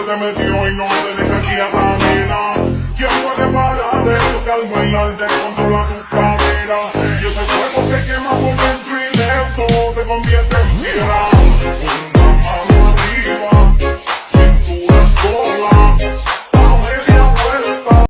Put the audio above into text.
te metió y no te deja aquí a caminar. ¿Quién puede parar esto que al bailar te controla tu cadera? Y ese cuerpo que quema por dentro y lento te convierte en piedra. Una mano arriba, cintura sola, a media vuelta.